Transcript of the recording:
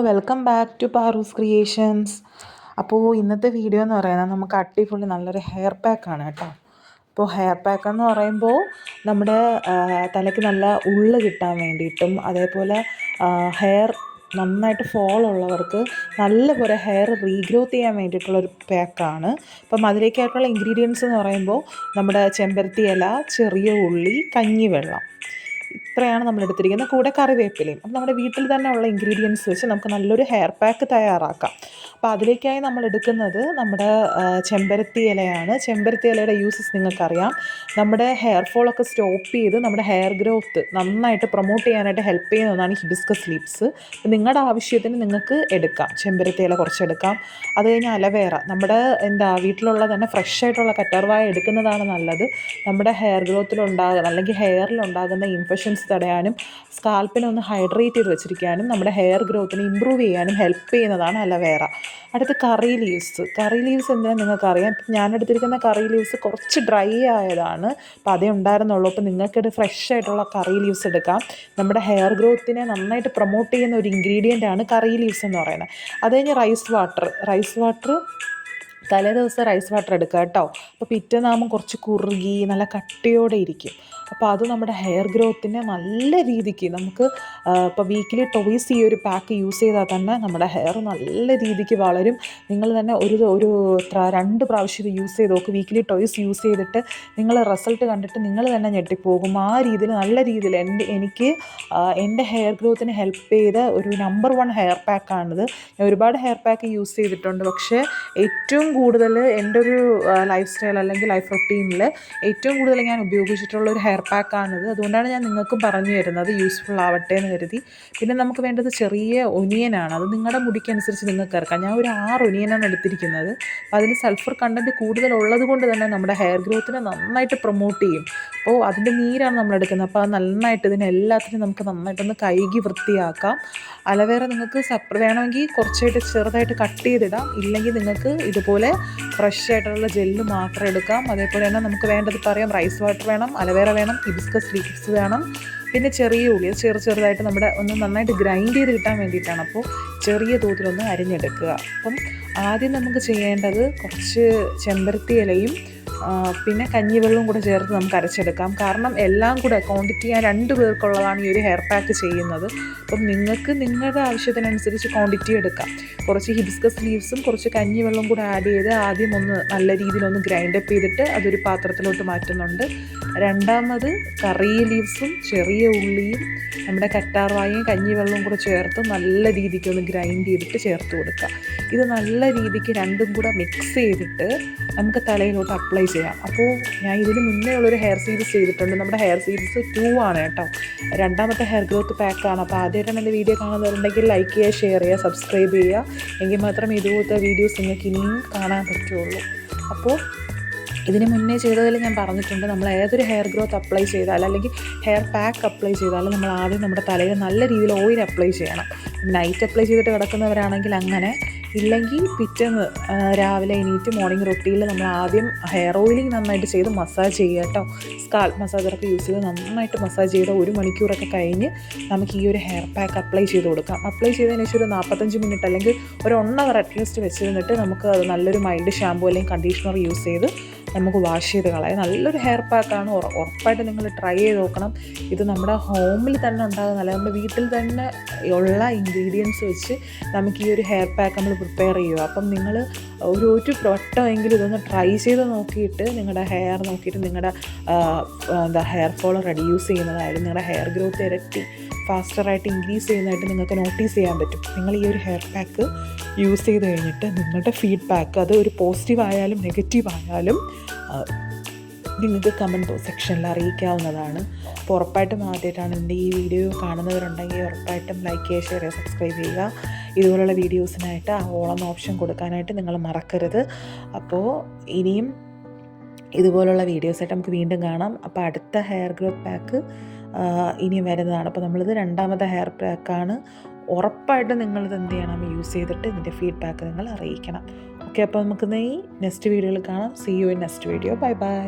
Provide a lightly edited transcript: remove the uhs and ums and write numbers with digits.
Welcome back to Paru's creations. അപ്പോൾ ഇന്നത്തെ video എന്ന് പറയുന്നത് നമുക്ക് അടിപൊളി നല്ലൊരു ഹെയർ പാക്കാണ് കേട്ടോ. അപ്പോൾ ഹെയർ പാക്ക് എന്ന് പറയുമ്പോൾ നമ്മുടെ തലയ്ക്ക് നല്ല ഉള്ള് കിട്ടാൻ വേണ്ടിയിട്ടും അതേപോലെ ഹെയർ നന്നായിട്ട് ഫോൾ ഉള്ളവർക്ക് നല്ലപോലെ ഹെയർ റീഗ്രോത്ത് ചെയ്യാൻ വേണ്ടിയിട്ടുള്ളൊരു പാക്കാണ്. അപ്പം അതിലേക്കായിട്ടുള്ള ഇൻഗ്രീഡിയൻസ് എന്ന് പറയുമ്പോൾ നമ്മുടെ ചെമ്പരത്തി ഇല, ചെറിയ ഉള്ളി, കഞ്ഞിവെള്ളം, ഇത്രയാണ് നമ്മൾ എടുത്തിരിക്കുന്നത്. കൂടെ കറിവേപ്പിലയും. അപ്പം നമ്മുടെ വീട്ടിൽ തന്നെ ഉള്ള ഇൻഗ്രീഡിയൻസ് വെച്ച് നമുക്ക് നല്ലൊരു ഹെയർ പാക്ക് തയ്യാറാക്കാം. അപ്പോൾ അതിലേക്കായി നമ്മൾ എടുക്കുന്നത് നമ്മുടെ ചെമ്പരത്തി ഇലയാണ്. ചെമ്പരത്തി ഇലയുടെ യൂസസ് നിങ്ങൾക്കറിയാം. നമ്മുടെ ഹെയർ ഫോളൊക്കെ സ്റ്റോപ്പ് ചെയ്ത് നമ്മുടെ ഹെയർ ഗ്രോത്ത് നന്നായിട്ട് പ്രൊമോട്ട് ചെയ്യാനായിട്ട് ഹെൽപ്പ് ചെയ്യുന്ന ഒന്നാണ് ഹിബിസ്കസ് ലീവ്സ്. നിങ്ങളുടെ ആവശ്യത്തിന് നിങ്ങൾക്ക് എടുക്കാം. ചെമ്പരത്തി ഇല കുറച്ചെടുക്കാം. അത് കഴിഞ്ഞ് അലവേറ, നമ്മുടെ വീട്ടിലുള്ള തന്നെ ഫ്രഷ് ആയിട്ടുള്ള കറ്റാർവാഴ എടുക്കുന്നതാണ് നല്ലത്. നമ്മുടെ ഹെയർ ഗ്രോത്തിലുണ്ടാകുന്ന അല്ലെങ്കിൽ ഹെയറിലുണ്ടാകുന്ന ഇൻഫെക്ഷൻസ് തടയാനും സ്കാൽപ്പിനെ ഒന്ന് ഹൈഡ്രേറ്റ് ചെയ്ത് വെച്ചിരിക്കാനും നമ്മുടെ ഹെയർ ഗ്രോത്തിനെ ഇമ്പ്രൂവ് ചെയ്യാനും ഹെൽപ്പ് ചെയ്യുന്നതാണ് അലവേറ. അടുത്ത് കറി ലീവ്സ്. കറി ലീവ്സ് എന്താണെന്ന് നിങ്ങൾക്കറിയാം. ഞാനെടുത്തിരിക്കുന്ന കറി ലീവ്സ് കുറച്ച് ഡ്രൈ ആയതാണ്. അപ്പോൾ അതേ ഉണ്ടായിരുന്നുള്ളൂ. അപ്പോൾ നിങ്ങൾക്കിത് ഫ്രഷ് ആയിട്ടുള്ള കറി ലീവ്സ് എടുക്കാം. നമ്മുടെ ഹെയർ ഗ്രോത്തിനെ നന്നായിട്ട് പ്രൊമോട്ട് ചെയ്യുന്ന ഒരു ഇൻഗ്രീഡിയൻ്റ് ആണ് കറി ലീവ്സ് എന്ന് പറയുന്നത്. അത് കഴിഞ്ഞ് റൈസ് വാട്ടർ തലേ ദിവസം റൈസ് വാട്ടർ എടുക്കുക കേട്ടോ. അപ്പോൾ പിറ്റേന്നാകുമ്പോൾ കുറച്ച് കുറുകി നല്ല കട്ടിയോടെ ഇരിക്കും. അപ്പോൾ അത് നമ്മുടെ ഹെയർ ഗ്രോത്തിനെ നല്ല രീതിക്ക് നമുക്ക് ഇപ്പോൾ വീക്കിലി ടോയ്സ് ഈ ഒരു പാക്ക് യൂസ് ചെയ്താൽ തന്നെ നമ്മുടെ ഹെയർ നല്ല രീതിക്ക് വളരും. നിങ്ങൾ തന്നെ ഒരു 2 പ്രാവശ്യം ഇത് യൂസ് ചെയ്ത് നോക്ക്. വീക്കിലി ടോയ്സ് യൂസ് ചെയ്തിട്ട് നിങ്ങൾ റിസൾട്ട് കണ്ടിട്ട് നിങ്ങൾ തന്നെ ഞെട്ടിപ്പോകും. ആ രീതിയിൽ നല്ല രീതിയിൽ എനിക്ക് എൻ്റെ ഹെയർ ഗ്രോത്തിന് ഹെൽപ്പ് ചെയ്ത ഒരു നമ്പർ 1 ഹെയർ പാക്കാണിത്. ഞാൻ ഒരുപാട് ഹെയർ പാക്ക് യൂസ് ചെയ്തിട്ടുണ്ട്. പക്ഷേ ഏറ്റവും കൂടുതൽ എൻ്റെ ഒരു ലൈഫ് സ്റ്റൈൽ അല്ലെങ്കിൽ ലൈഫ് റൊട്ടീനിൽ ഏറ്റവും കൂടുതൽ ഞാൻ ഉപയോഗിച്ചിട്ടുള്ള ഒരു ഹെയർ പാക്കാണിത്. അതുകൊണ്ടാണ് ഞാൻ നിങ്ങൾക്കും പറഞ്ഞു തരുന്നത്, യൂസ്ഫുൾ ആവട്ടെ എന്ന് കരുതി. പിന്നെ നമുക്ക് വേണ്ടത് ചെറിയ ഒനിയനാണ്. അത് നിങ്ങളുടെ മുടിക്കനുസരിച്ച് നിങ്ങൾക്ക് ഇറക്കാം. ഞാൻ ഒരു 6 ഒനിയനാണ് എടുത്തിരിക്കുന്നത്. അപ്പോൾ അതിൽ സൾഫർ കണ്ടൻറ്റ് കൂടുതലുള്ളത് കൊണ്ട് തന്നെ നമ്മുടെ ഹെയർ ഗ്രോത്തിനെ നന്നായിട്ട് പ്രൊമോട്ട് ചെയ്യും. അപ്പോൾ അതിൻ്റെ നീരാണ് നമ്മൾ എടുക്കുന്നത്. അപ്പോൾ അത് നന്നായിട്ട് ഇതിനെല്ലാത്തിനും നമുക്ക് നന്നായിട്ടൊന്ന് കഴുകി വൃത്തിയാക്കാം. അലവേറ നിങ്ങൾക്ക് വേണമെങ്കിൽ കുറച്ചായിട്ട് ചെറുതായിട്ട് കട്ട് ചെയ്തിടാം. ഇല്ലെങ്കിൽ നിങ്ങൾക്ക് ഇതുപോലെ ഫ്രഷ് ആയിട്ടുള്ള ജെല്ല് മാത്രം എടുക്കാം. അതേപോലെ തന്നെ നമുക്ക് വേണ്ടത് പറയാം, റൈസ് വാട്ടർ വേണം, അലവേറ വേണം, ഹിബിസ്കസ് ലീവ്സ് വേണം, പിന്നെ ചെറിയ ഉള്ളി ചെറുതായിട്ട് നമ്മുടെ ഒന്ന് നന്നായിട്ട് ഗ്രൈൻഡ് ചെയ്ത് കിട്ടാൻ വേണ്ടിയിട്ടാണ്. അപ്പോൾ ചെറിയ തോതിലൊന്ന് അരിഞ്ഞെടുക്കുക. അപ്പം ആദ്യം നമുക്ക് ചെയ്യേണ്ടത് കുറച്ച് ചെമ്പരത്തി ഇലയും പിന്നെ കഞ്ഞിവെള്ളവും കൂടെ ചേർത്ത് നമുക്ക് അരച്ചെടുക്കാം. കാരണം എല്ലാം കൂടെ ക്വാണ്ടിറ്റി ഞാൻ 2 പേർക്കുള്ളതാണ് ഈ ഒരു ഹെയർ പാക്ക് ചെയ്യുന്നത്. അപ്പം നിങ്ങൾക്ക് നിങ്ങളുടെ ആവശ്യത്തിനനുസരിച്ച് ക്വാണ്ടിറ്റി എടുക്കാം. കുറച്ച് ഹിബിസ്കസ് ലീവ്സും കുറച്ച് കഞ്ഞിവെള്ളവും കൂടെ ആഡ് ചെയ്ത് ആദ്യം ഒന്ന് നല്ല രീതിയിലൊന്ന് ഗ്രൈൻഡപ്പ് ചെയ്തിട്ട് അതൊരു പാത്രത്തിലോട്ട് മാറ്റുന്നുണ്ട്. രണ്ടാമത് കറി ലീവ്സും ചെറിയ ഉള്ളിയും നമ്മുടെ കറ്റാർവാഴയും കഞ്ഞിവെള്ളവും കൂടെ ചേർത്ത് നല്ല രീതിക്ക് ഒന്ന് ഗ്രൈൻഡ് ചെയ്തിട്ട് ചേർത്ത് കൊടുക്കുക. ഇത് നല്ല രീതിക്ക് രണ്ടും കൂടെ മിക്സ് ചെയ്തിട്ട് നമുക്ക് തലയിലോട്ട് അപ്ലൈ ചെയ്യാം. അപ്പോൾ ഞാൻ ഇതിന് മുന്നേ ഉള്ളൊരു ഹെയർ സീരീസ് ചെയ്തിട്ടുണ്ട്. നമ്മുടെ ഹെയർ സീരീസ് 2 ആണ് കേട്ടോ. 2ാമത്തെ ഹെയർ ഗ്രോത്ത് പാക്കാണ്. അപ്പോൾ ആദ്യമായിട്ടാണ് എൻ്റെ വീഡിയോ കാണുന്നവരുണ്ടെങ്കിൽ ലൈക്ക് ചെയ്യുക, ഷെയർ ചെയ്യുക, സബ്സ്ക്രൈബ് ചെയ്യുക. എങ്കിൽ മാത്രമേ ഇതുപോലത്തെ വീഡിയോസ് നിങ്ങൾക്ക് ഇനിയും കാണാൻ പറ്റുള്ളൂ. അപ്പോൾ ഇതിന് മുന്നേ ചെയ്തതിൽ ഞാൻ പറഞ്ഞിട്ടുണ്ട്, നമ്മൾ ഏതൊരു ഹെയർ ഗ്രോത്ത് അപ്ലൈ ചെയ്താൽ അല്ലെങ്കിൽ ഹെയർ പാക്ക് അപ്ലൈ ചെയ്താൽ നമ്മൾ ആദ്യം നമ്മുടെ തലയിൽ നല്ല രീതിയിൽ ഓയിൽ അപ്ലൈ ചെയ്യണം. നൈറ്റ് അപ്ലൈ ചെയ്തിട്ട് കിടക്കുന്നവരാണെങ്കിൽ അങ്ങനെ, ഇല്ലെങ്കിൽ പിറ്റേന്ന് രാവിലെ എണീറ്റ് മോർണിംഗ് റൊട്ടീനിൽ നമ്മൾ ആദ്യം ഹെയർ ഓയിലിംഗ് നന്നായിട്ട് ചെയ്ത് മസാജ് ചെയ്യുക കേട്ടോ. സ്കാൽപ്പ് മസാജറൊക്കെ യൂസ് ചെയ്ത് നന്നായിട്ട് മസാജ് ചെയ്ത് 1 മണിക്കൂറൊക്കെ കഴിഞ്ഞ് നമുക്ക് ഈ ഒരു ഹെയർ പാക്ക് അപ്ലൈ ചെയ്ത് കൊടുക്കാം. അപ്ലൈ ചെയ്തതിന് ശേഷം ഒരു 45 മിനിറ്റ് അല്ലെങ്കിൽ ഒരു 1 അവർ അറ്റ്ലീസ്റ്റ് വെച്ചിരുന്നിട്ട് നമുക്ക് അത് നല്ലൊരു മൈൽഡ് ഷാമ്പൂ അല്ലെങ്കിൽ കണ്ടീഷണർ യൂസ് ചെയ്ത് നമുക്ക് വാഷ് ചെയ്ത് കളയാം. നല്ലൊരു ഹെയർ പാക്കാണ്. ഉറപ്പായിട്ട് നിങ്ങൾ ട്രൈ ചെയ്ത് നോക്കണം. ഇത് നമ്മുടെ ഹോമിൽ തന്നെ ഉണ്ടാകുന്നതല്ല, നമ്മുടെ വീട്ടിൽ തന്നെ ഉള്ള ഇൻഗ്രീഡിയൻസ് വെച്ച് നമുക്ക് ഈ ഒരു ഹെയർ പാക്ക് നമ്മൾ പ്രിപ്പയർ ചെയ്യുക. അപ്പം നിങ്ങൾ ഒരു വട്ടമെങ്കിലും ഇതൊന്ന് ട്രൈ ചെയ്ത് നോക്കിയിട്ട് നിങ്ങളുടെ ഹെയർ നോക്കിയിട്ട് നിങ്ങളുടെ ഹെയർ ഫോൾ റെഡ്യൂസ് ചെയ്യുന്നതായാലും നിങ്ങളുടെ ഹെയർ ഗ്രോത്ത് ഇരട്ടി ഫാസ്റ്ററായിട്ട് ഇൻക്രീസ് ചെയ്യുന്നതായിട്ട് നിങ്ങൾക്ക് നോട്ടീസ് ചെയ്യാൻ പറ്റും. നിങ്ങൾ ഈ ഒരു ഹെയർ പാക്ക് യൂസ് ചെയ്ത് കഴിഞ്ഞിട്ട് നിങ്ങളുടെ ഫീഡ്ബാക്ക്, അത് ഒരു പോസിറ്റീവ് ആയാലും നെഗറ്റീവ് ആയാലും നിങ്ങൾക്ക് കമൻറ്റ് സെക്ഷനിൽ അറിയിക്കാവുന്നതാണ്. അപ്പോൾ ഉറപ്പായിട്ടും ആദ്യമായിട്ടാണ് എൻ്റെ ഈ വീഡിയോ കാണുന്നവരുണ്ടെങ്കിൽ ഉറപ്പായിട്ടും ലൈക്ക് ചെയ്യുക, ഷെയർ ചെയ്യുക, സബ്സ്ക്രൈബ് ചെയ്യുക. ഇതുപോലുള്ള വീഡിയോസിനായിട്ട് ഓളെന്ന ഓപ്ഷൻ കൊടുക്കാനായിട്ട് നിങ്ങൾ മറക്കരുത്. അപ്പോൾ ഇനിയും ഇതുപോലുള്ള വീഡിയോസായിട്ട് നമുക്ക് വീണ്ടും കാണാം. അപ്പോൾ അടുത്ത ഹെയർ ഗ്രോത്ത് പാക്ക് ഇനിയും വരുന്നതാണ്. അപ്പോൾ നമ്മളിത് 2ാമത്തെ ഹെയർ പാക്കാണ്. ഉറപ്പായിട്ടും നിങ്ങളിത് എന്ത് ചെയ്യണം, യൂസ് ചെയ്തിട്ട് ഇതിൻ്റെ ഫീഡ്ബാക്ക് നിങ്ങൾ അറിയിക്കണം. ഓക്കെ, അപ്പോൾ നമുക്ക് നെക്സ്റ്റ് വീഡിയോയിൽ കാണാം. See you in next video. Bye by.